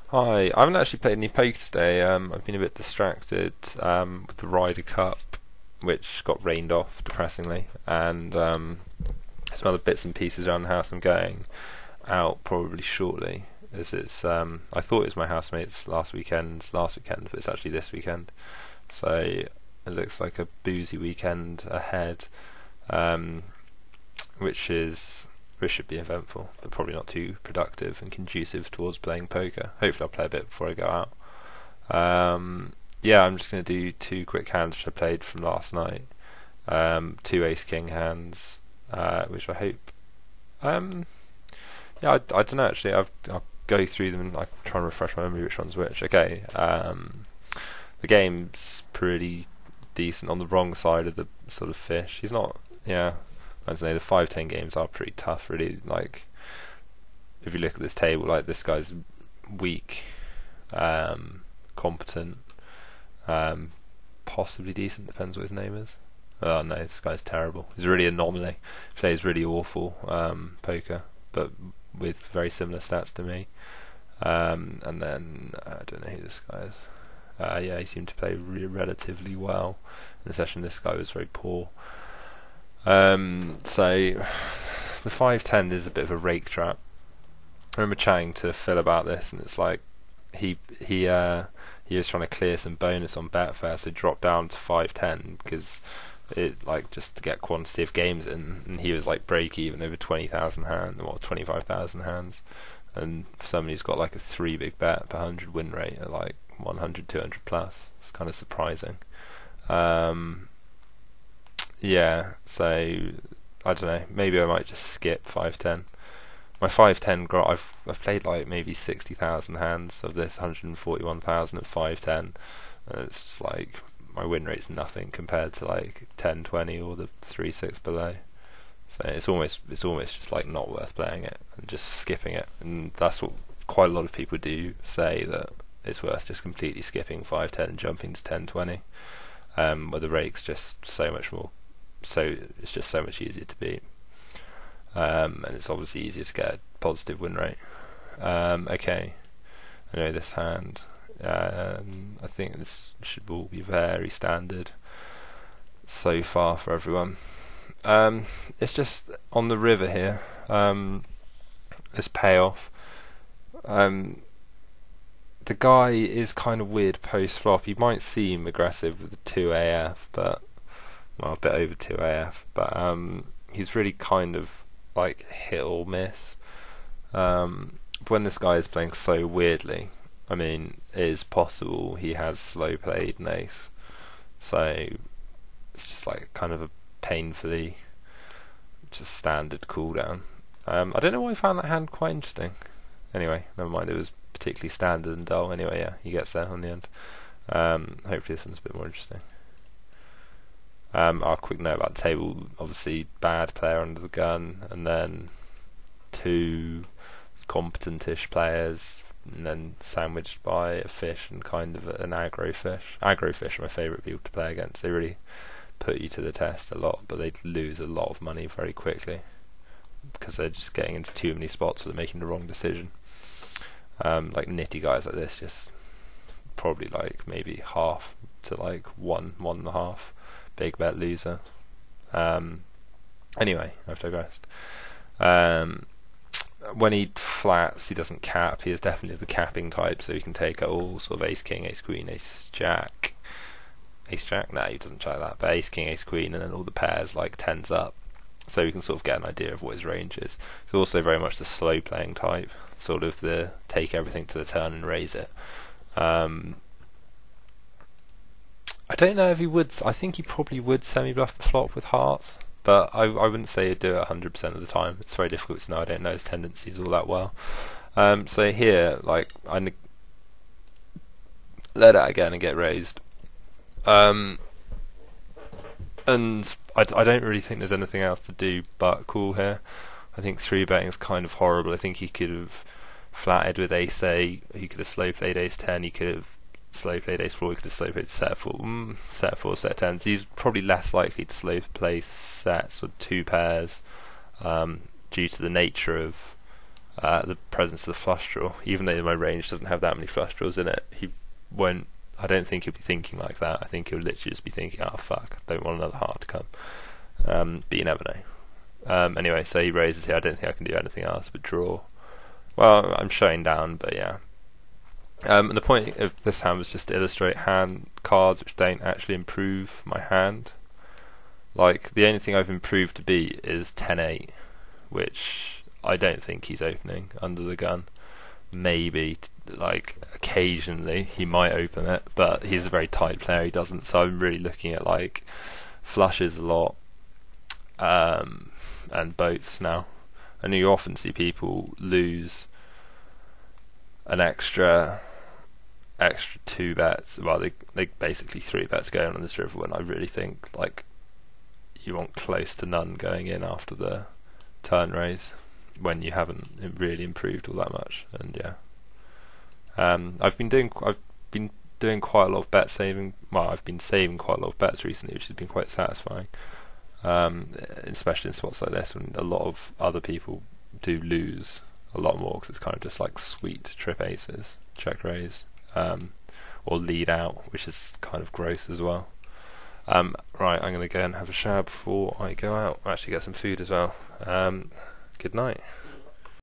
Hi, I haven't actually played any poker today. I've been a bit distracted with the Ryder Cup, which got rained off, depressingly, and some other bits and pieces around the house. I'm going out probably shortly, as it's. I thought it was my housemate's last weekend, but it's actually this weekend. So it looks like a boozy weekend ahead, um, which should be eventful, but probably not too productive and conducive towards playing poker. Hopefully I'll play a bit before I go out. Yeah, I'm just going to do two quick hands which I played from last night. Two ace king hands, which I hope. Yeah, I don't know actually. I'll go through them and I try and refresh my memory which one's which. Okay, the game's pretty decent on the wrong side of the sort of fish. He's not. Yeah, I don't know. The 5-10 games are pretty tough, really. Like, if you look at this table, like this guy's weak, competent, possibly decent. Depends what his name is. Oh no, this guy's terrible. He's really an anomaly. Plays really awful poker, but with very similar stats to me. And then I don't know who this guy is. Yeah, he seemed to play relatively well in the session. This guy was very poor. So the 5-10 is a bit of a rake trap. I remember chatting to Phil about this, and it's like he was trying to clear some bonus on Betfair, so dropped down to 5-10 because it like just to get quantity of games in, and he was like break even over 20,000 hands or 25,000 hands, and for somebody who's got like a 3 big bet per 100 win rate at like 100, 200 plus, it's kind of surprising. Yeah, so I don't know. Maybe I might just skip 5-10. My 5-10 I've played like maybe 60,000 hands of this 141,000 at 5-10. And it's just like my win rate's nothing compared to like 10-20 or the 3-6 below. So it's almost just like not worth playing it and just skipping it. And that's what quite a lot of people do say, that it's worth just completely skipping 5-10 and jumping to 10-20. Where the rake's just so much more. So it's just so much easier to beat, and it's obviously easier to get a positive win rate. Okay, I know this hand. I think this should all be very standard so far for everyone. It's just on the river here. This payoff. The guy is kind of weird post flop. He might seem aggressive with the 2 AF, but a bit over 2 AF, but he's really kind of like hit or miss. When this guy is playing so weirdly, I mean, it is possible he has slow played an ace, so it's just like kind of a painfully just standard cooldown. I don't know why I found that hand quite interesting. Anyway, never mind, it was particularly standard and dull. Anyway, yeah, he gets there on the end. Hopefully this one's a bit more interesting. Our quick note about the table: obviously bad player under the gun, and then two competent-ish players, and then sandwiched by a fish and kind of an aggro fish. Aggro fish are my favourite people to play against. They really put you to the test a lot, but they lose a lot of money very quickly because they're just getting into too many spots where they're making the wrong decision. Like nitty guys like this, just probably like maybe half to like 1.5 big bet loser. Anyway, I've digressed. When he flats, he doesn't cap. He is definitely the capping type, so he can take all sort of ace king, ace queen, ace jack. Ace jack? No, he doesn't try that. But ace king, ace queen, and then all the pairs like tens up. So you can sort of get an idea of what his range is. It's also very much the slow playing type, sort of the take everything to the turn and raise it. I don't know if he would. I think he probably would semi-bluff the flop with hearts, but I wouldn't say he'd do it 100% of the time. It's very difficult to know. I don't know his tendencies all that well. So here, like, let out again and get raised. And I don't really think there's anything else to do but call here. I think 3-betting is kind of horrible. I think he could have flatted with ace A, he could have slow played ace 10, he could have slow played ace 4, he could have slow played set 4, set 10s. He's probably less likely to slow play sets or 2 pairs due to the nature of the presence of the flush draw. Even though my range doesn't have that many flush draws in it, he won't. I don't think he'll be thinking like that. I think he'll literally just be thinking, "Oh fuck, I don't want another heart to come." But you never know. Anyway, so he raises here. I don't think I can do anything else but draw. Well, I'm shutting down, but yeah. And the point of this hand was just to illustrate hand cards which don't actually improve my hand. Like, the only thing I've improved to beat is 10-8, which I don't think he's opening under the gun. Maybe, like, occasionally he might open it, but he's a very tight player, he doesn't, so I'm really looking at, like, flushes a lot, and boats now. And you often see people lose an extra 2 bets. Well, they basically 3 bets going on this river, when I really think, like, you want close to none going in after the turn raise when you haven't really improved all that much. And yeah, I've been doing quite a lot of bet saving. Well, I've been saving quite a lot of bets recently, which has been quite satisfying, especially in spots like this when a lot of other people do lose a lot more, because it's kind of just like sweet trip aces, check raise, or lead out, which is kind of gross as well. Right, I'm going to go and have a shower before I go out. I'll actually get some food as well. Good night.